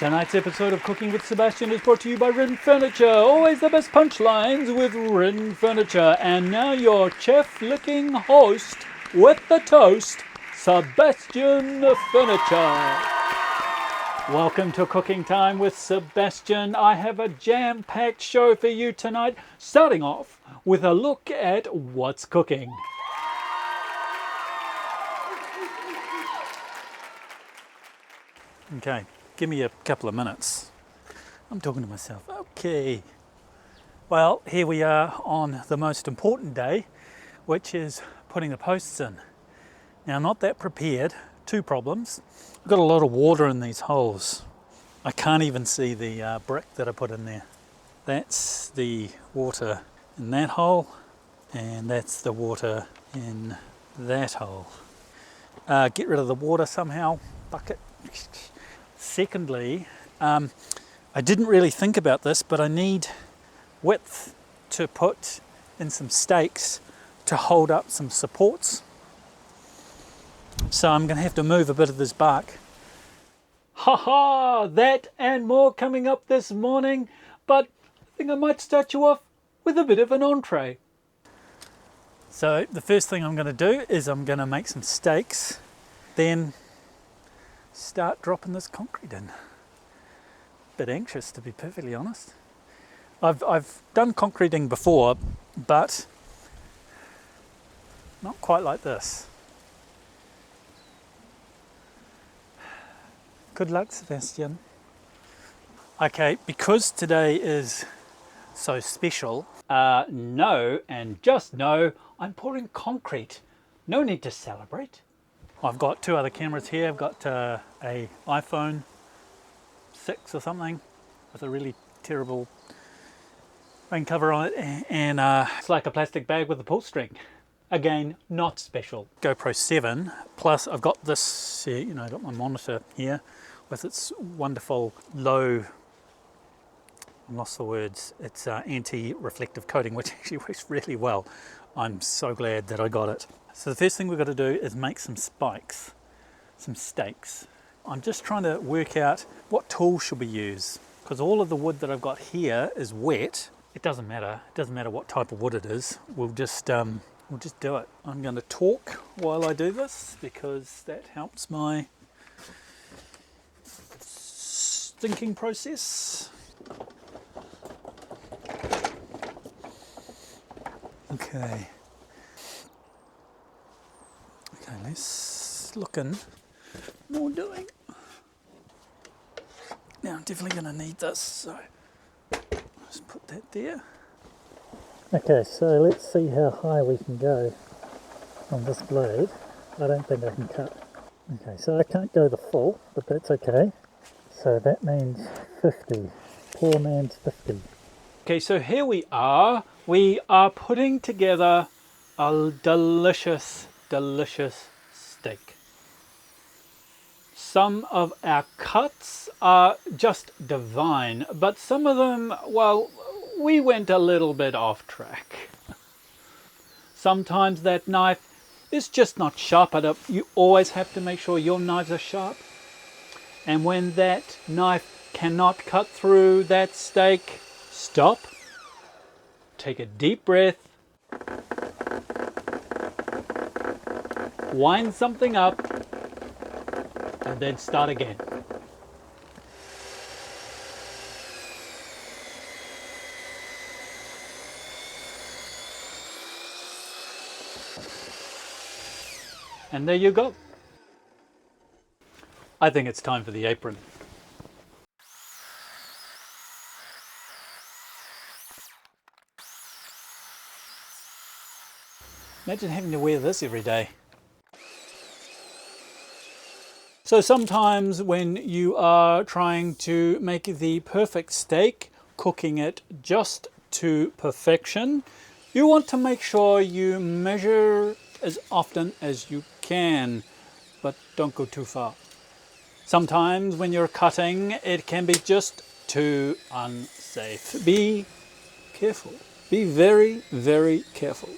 Tonight's episode of Cooking with Sebastian is brought to you by Ridden Furniture. Always the best punchlines with Ridden Furniture. And now your chef-licking host with the toast, Sebastian Furniture. Welcome to Cooking Time with Sebastian. I have a jam-packed show for you tonight, starting off with a look at what's cooking. Okay, give me a couple of minutes. I'm talking to myself. Okay. Well, here we are on the most important day, which is putting the posts in. Now, I'm not that prepared. Two problems. I've got a lot of water in these holes. I can't even see the brick that I put in there. That's the water in that hole, and that's the water in that hole. Get rid of the water somehow. Bucket. Secondly, I didn't really think about this, but I need width to put in some stakes to hold up some supports. So I'm going to have to move a bit of this bark. Ha! That and more coming up this morning, but I think I might start you off with a bit of an entree. So the first thing I'm going to do is I'm going to make some stakes, then start dropping this concrete in. Bit anxious, to be perfectly honest. I've done concreting before, but not quite like this. Good luck, Sebastian. Okay, because today is so special, no, and just no, I'm pouring concrete. No need to celebrate. I've got two other cameras here. I've got a iPhone 6 or something with a really terrible rain cover on it, and it's like a plastic bag with a pull string. Again, not special. GoPro 7, plus I've got this, I've got my monitor here with its wonderful low, I lost the words, it's anti-reflective coating, which actually works really well. I'm so glad that I got it. So the first thing we've got to do is make some spikes, some stakes. I'm just trying to work out what tool should we use, because all of the wood that I've got here is wet. It doesn't matter. It doesn't matter what type of wood it is. We'll just do it. I'm going to talk while I do this because that helps my thinking process. Okay, let's look in. More doing. Now I'm definitely going to need this, so just put that there. Okay, so let's see how high we can go on this blade. I don't think I can cut. Okay, so I can't go the full, but that's okay. So that means 50. Poor man's 50. Okay, so here we are. We are putting together a delicious, delicious steak. Some of our cuts are just divine, but some of them, well, we went a little bit off track. Sometimes that knife is just not sharp enough. You always have to make sure your knives are sharp. And when that knife cannot cut through that steak, stop, take a deep breath, wind something up, and then start again. And there you go. I think it's time for the apron. Imagine having to wear this every day. So sometimes when you are trying to make the perfect steak, cooking it just to perfection, you want to make sure you measure as often as you can, but don't go too far. Sometimes when you're cutting, it can be just too unsafe. Be careful. Be very, very careful.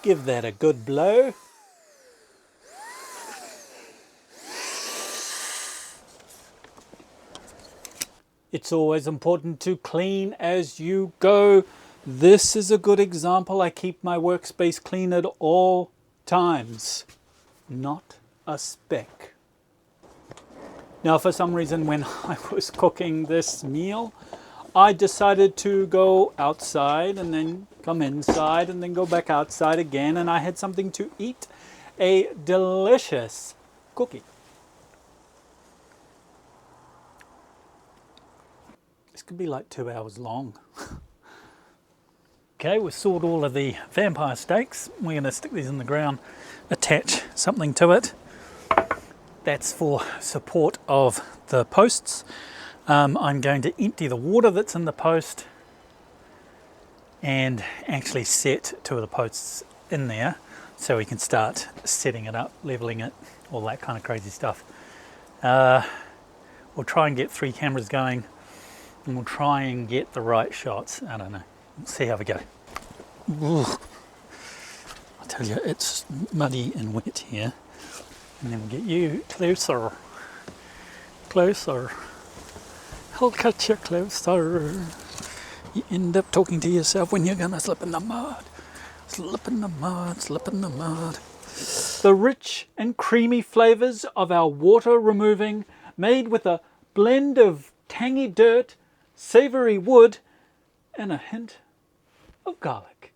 Give that a good blow. It's always important to clean as you go. This is a good example. I keep my workspace clean at all times. Not a speck. Now, for some reason, when I was cooking this meal, I decided to go outside and then come inside and then go back outside again, and I had something to eat. A delicious cookie. This could be like 2 hours long. Okay, we've sawed all of the vampire steaks. We're going to stick these in the ground, attach something to it. That's for support of the posts. I'm going to empty the water that's in the post and actually set 2 of the posts in there so we can start setting it up, leveling it, all that kind of crazy stuff. We'll try and get 3 cameras going and we'll try and get the right shots. I don't know. We'll see how we go. Ooh. I tell you, it's muddy and wet here. And then we'll get you closer. Closer. I'll cut you closer. You end up talking to yourself when you're gonna slip in the mud. Slip in the mud, slip in the mud. The rich and creamy flavors of our water removing, made with a blend of tangy dirt, savory wood, and a hint of garlic.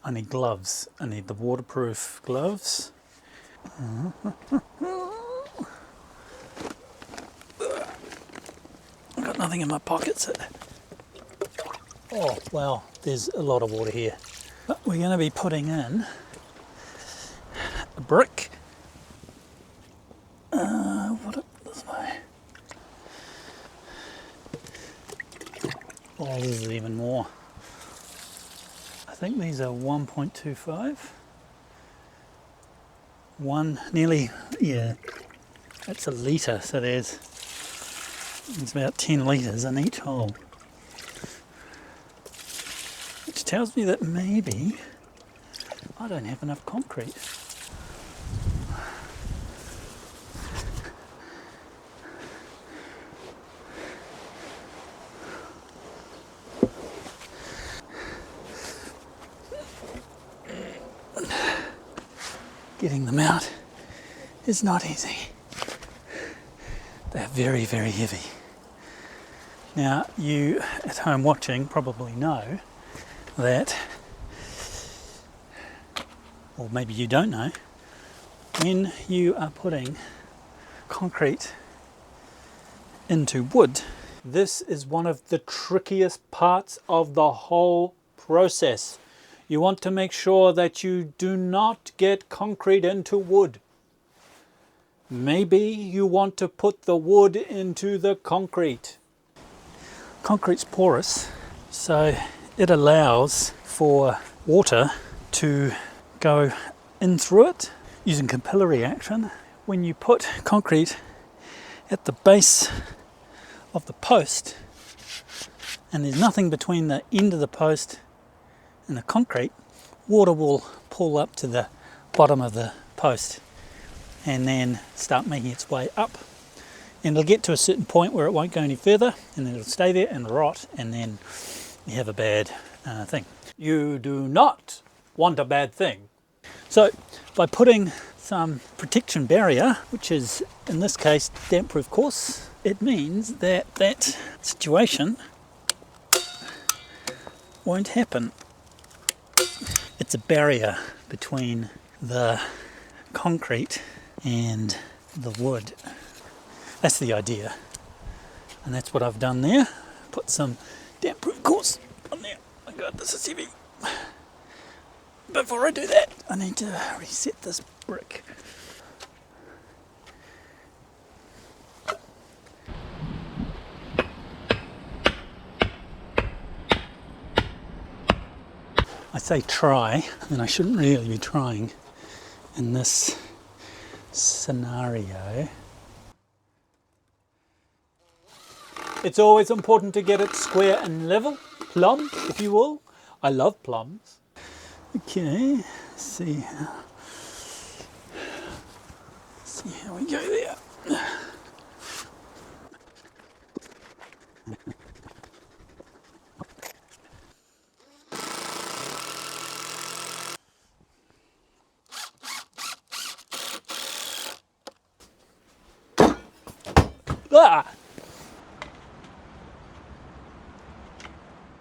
I need gloves. I need the waterproof gloves. I've got nothing in my pockets. Oh, well, there's a lot of water here. But we're going to be putting in a brick. This way. Oh, this is even more. I think these are 1.25. Nearly, yeah, that's a litre, so there's about 10 litres in each hole. Which tells me that maybe I don't have enough concrete. Getting them out is not easy. They're very, very heavy. Now, you at home watching probably know that, or maybe you don't know, when you are putting concrete into wood, this is one of the trickiest parts of the whole process. You want to make sure that you do not get concrete into wood. Maybe you want to put the wood into the concrete. Concrete's porous, so it allows for water to go in through it using capillary action. When you put concrete at the base of the post and there's nothing between the end of the post and the concrete, water will pull up to the bottom of the post and then start making its way up, and it'll get to a certain point where it won't go any further, and then it'll stay there and rot, and then you have a bad thing. You do not want a bad thing. So by putting some protection barrier, which is in this case damp-proof course, it means that that situation won't happen. It's a barrier between the concrete and the wood. That's the idea. And that's what I've done there. Put some damp-proof course on there. Oh my God, this is heavy. Before I do that, I need to reset this brick. I say try, and I shouldn't really be trying in this scenario. It's always important to get it square and level, plumb, if you will. I love plums. Okay, see how we go there. Ah!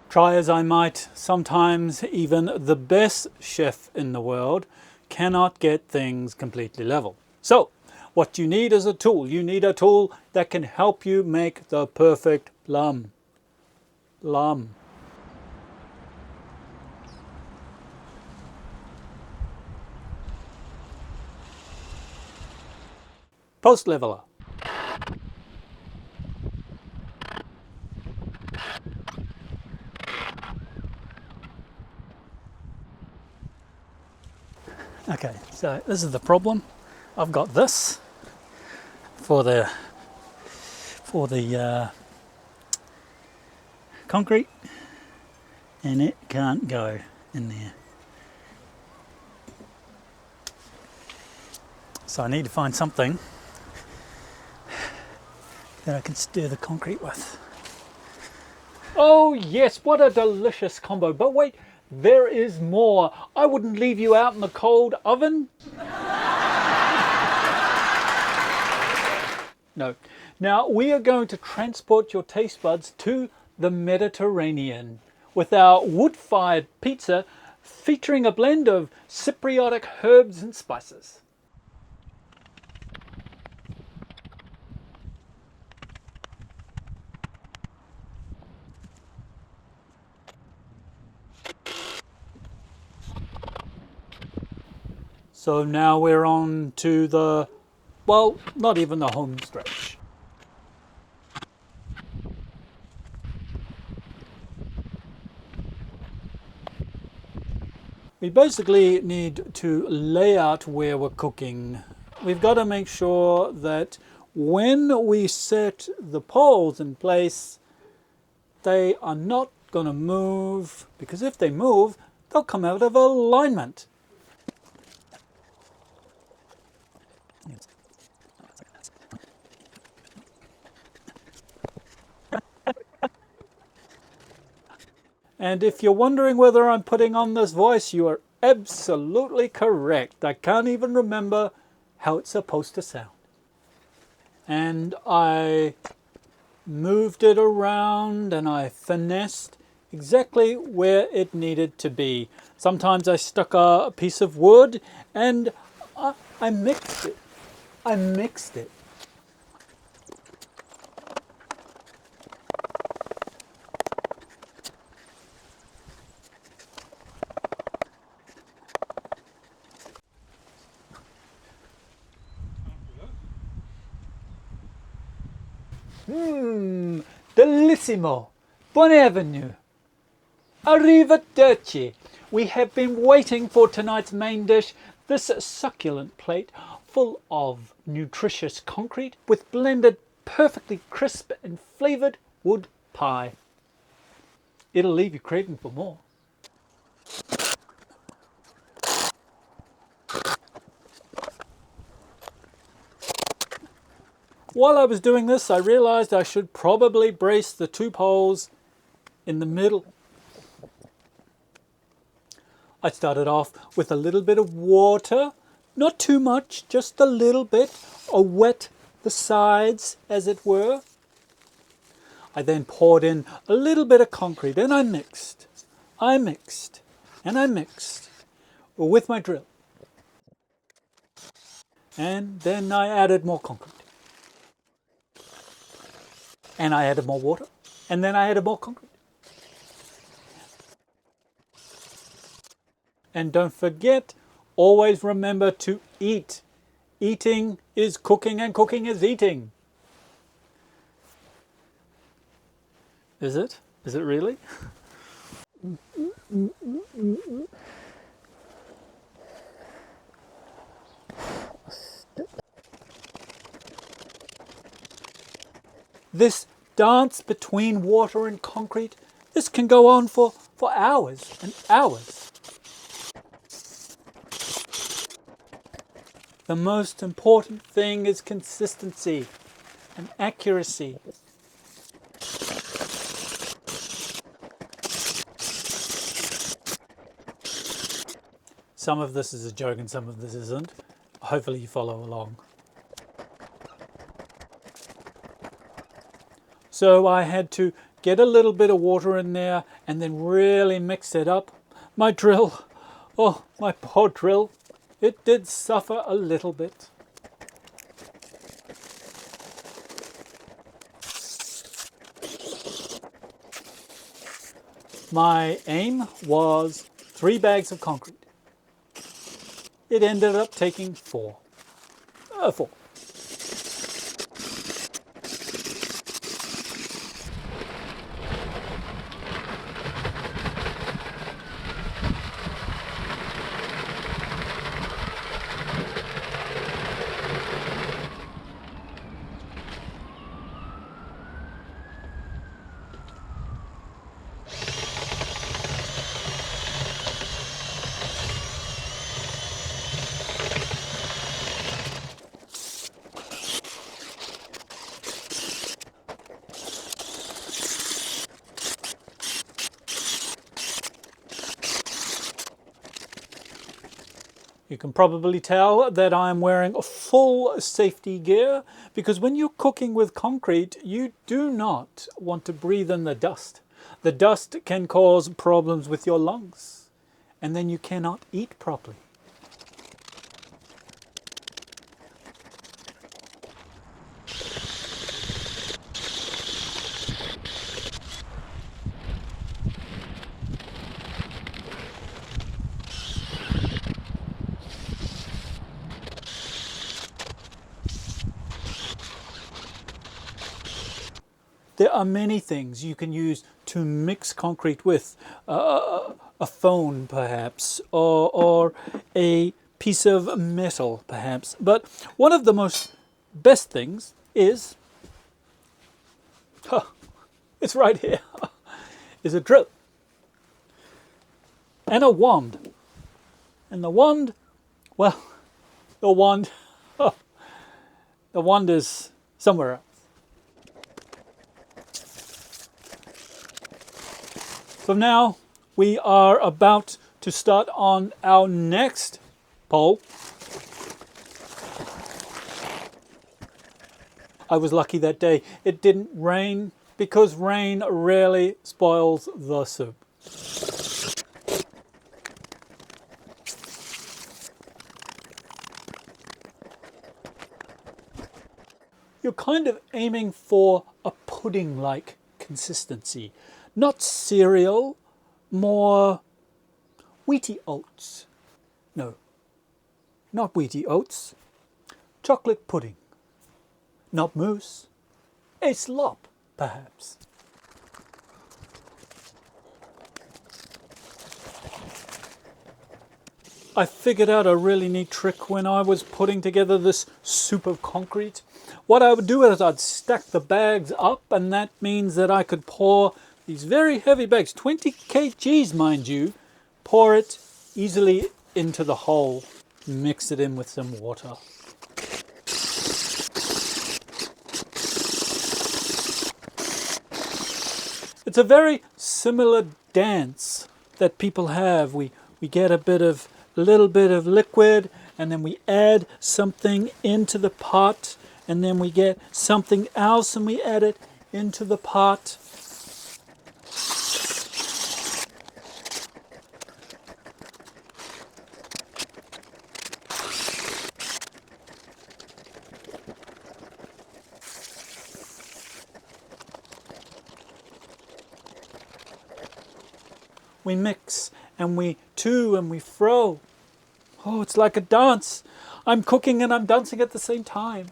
Try as I might, sometimes even the best chef in the world cannot get things completely level. So, what you need is a tool. You need a tool that can help you make the perfect plum. Post leveler. Okay, so this is the problem. I've got this for the concrete, and it can't go in there. So I need to find something that I can stir the concrete with. Oh yes, what a delicious combo. But wait, there is more. I wouldn't leave you out in the cold oven. No. Now we are going to transport your taste buds to the Mediterranean with our wood-fired pizza featuring a blend of Cypriotic herbs and spices. So now we're on to the, well, not even the home stretch. We basically need to lay out where we're cooking. We've got to make sure that when we set the poles in place, they are not going to move, because if they move, they'll come out of alignment. And if you're wondering whether I'm putting on this voice, you are absolutely correct. I can't even remember how it's supposed to sound. And I moved it around and I finessed exactly where it needed to be. Sometimes I stuck a piece of wood and I mixed it. Bellissimo! Buon avenue! Arrivederci! We have been waiting for tonight's main dish, this succulent plate full of nutritious concrete with blended perfectly crisp and flavoured wood pie. It'll leave you craving for more. While I was doing this, I realized I should probably brace the two poles in the middle. I started off with a little bit of water, not too much, just a little bit, or wet the sides, as it were. I then poured in a little bit of concrete and I mixed with my drill. And then I added more concrete. And I added more water. And then I added more concrete. And don't forget, always remember to eat. Eating is cooking and cooking is eating. Is it? Is it really? This dance between water and concrete, this can go on for hours and hours. The most important thing is consistency and accuracy. Some of this is a joke and some of this isn't. Hopefully you follow along. So I had to get a little bit of water in there and then really mix it up. My drill, oh, my poor drill, it did suffer a little bit. My aim was 3 bags of concrete. It ended up taking 4. 4. You can probably tell that I'm wearing full safety gear because when you're cooking with concrete, you do not want to breathe in the dust. The dust can cause problems with your lungs, and then you cannot eat properly. There are many things you can use to mix concrete with. A phone, perhaps, or a piece of metal, perhaps. But one of the most best things is, it's right here, is a drill and a wand. And the wand, well, the wand is somewhere else. So now we are about to start on our next pole. I was lucky that day. It didn't rain because rain rarely spoils the soup. You're kind of aiming for a pudding-like consistency. Not cereal, more wheaty oats. No, not wheaty oats. Chocolate pudding. Not mousse. A slop, perhaps. I figured out a really neat trick when I was putting together this soup of concrete. What I would do is I'd stack the bags up, and that means that I could pour these very heavy bags, 20 kgs mind you, pour it easily into the hole, mix it in with some water. It's a very similar dance that people have. We get a little bit of liquid, and then we add something into the pot, and then we get something else and we add it into the pot. We mix and we to and we fro. Oh, it's like a dance. I'm cooking and I'm dancing at the same time.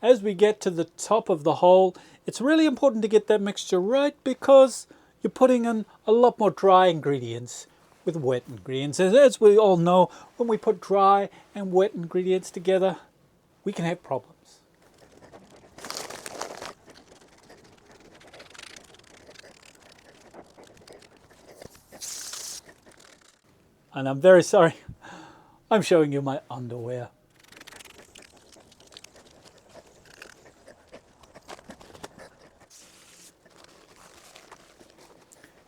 as we get to the top of the hole, it's really important to get that mixture right because you're putting in a lot more dry ingredients with wet ingredients. As we all know, when we put dry and wet ingredients together, we can have problems. And I'm very sorry, I'm showing you my underwear.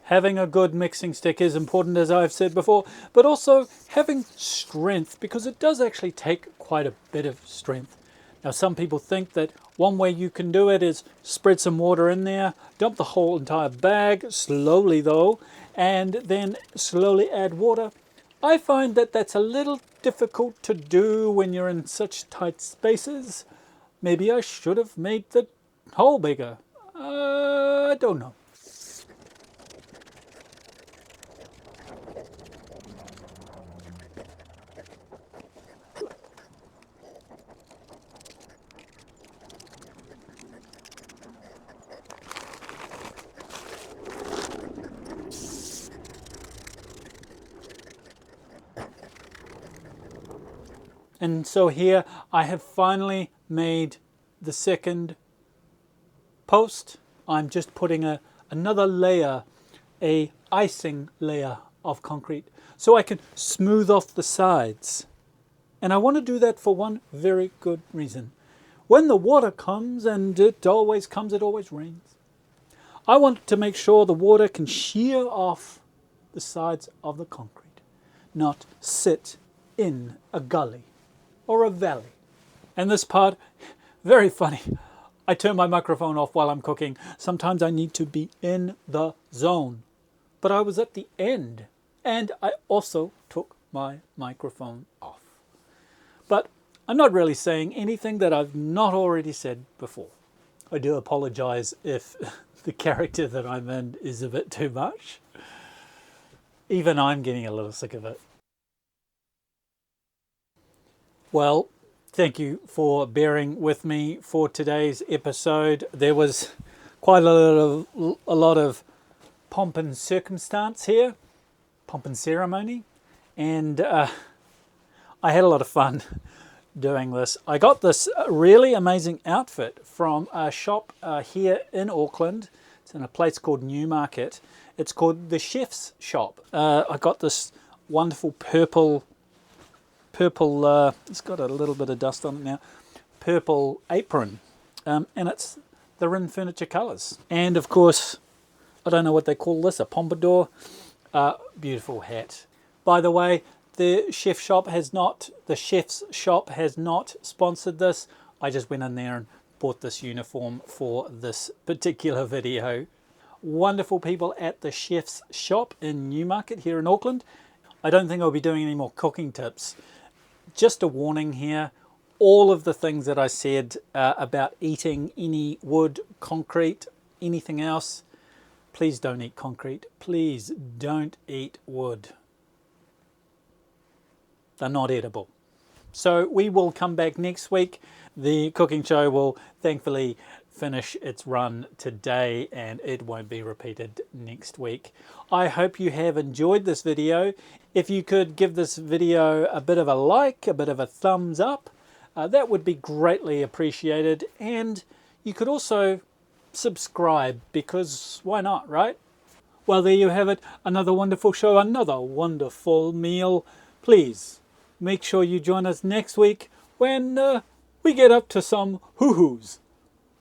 Having a good mixing stick is important, as I've said before, but also having strength, because it does actually take quite a bit of strength. Now, some people think that one way you can do it is spread some water in there, dump the whole entire bag, slowly though, and then slowly add water. I find that that's a little difficult to do when you're in such tight spaces. Maybe I should have made the hole bigger. I don't know. And so here I have finally made the second post. I'm just putting another layer, a icing layer of concrete, so I can smooth off the sides. And I want to do that for one very good reason. When the water comes, and it always comes, it always rains, I want to make sure the water can shear off the sides of the concrete, not sit in a gully or a valley. And this part, very funny. I turn my microphone off while I'm cooking. Sometimes I need to be in the zone. But I was at the end, and I also took my microphone off. But I'm not really saying anything that I've not already said before. I do apologize if the character that I'm in is a bit too much. Even I'm getting a little sick of it. Well, thank you for bearing with me for today's episode. There was quite a lot of pomp and circumstance here, pomp and ceremony, and I had a lot of fun doing this. I got this really amazing outfit from a shop here in Auckland. It's in a place called Newmarket. It's called the Chef's Shop. I got this wonderful purple, it's got a little bit of dust on it now, purple apron, and it's the Rin Furniture colours. And of course, I don't know what they call this, a pompadour. Beautiful hat. By the way, the Chef's Shop has not sponsored this. I just went in there and bought this uniform for this particular video. Wonderful people at the Chef's Shop in Newmarket here in Auckland. I don't think I'll be doing any more cooking tips. Just a warning here, all of the things that I said about eating any wood, concrete, anything else, please don't eat concrete. Please don't eat wood. They're not edible. So we will come back next week. The cooking show will thankfully finish its run today and it won't be repeated next week. I hope you have enjoyed this video. If you could give this video a bit of a like, a bit of a thumbs up, that would be greatly appreciated. And you could also subscribe, because why not, right? Well, there you have it. Another wonderful show, another wonderful meal. Please make sure you join us next week when we get up to some hoo-hoos.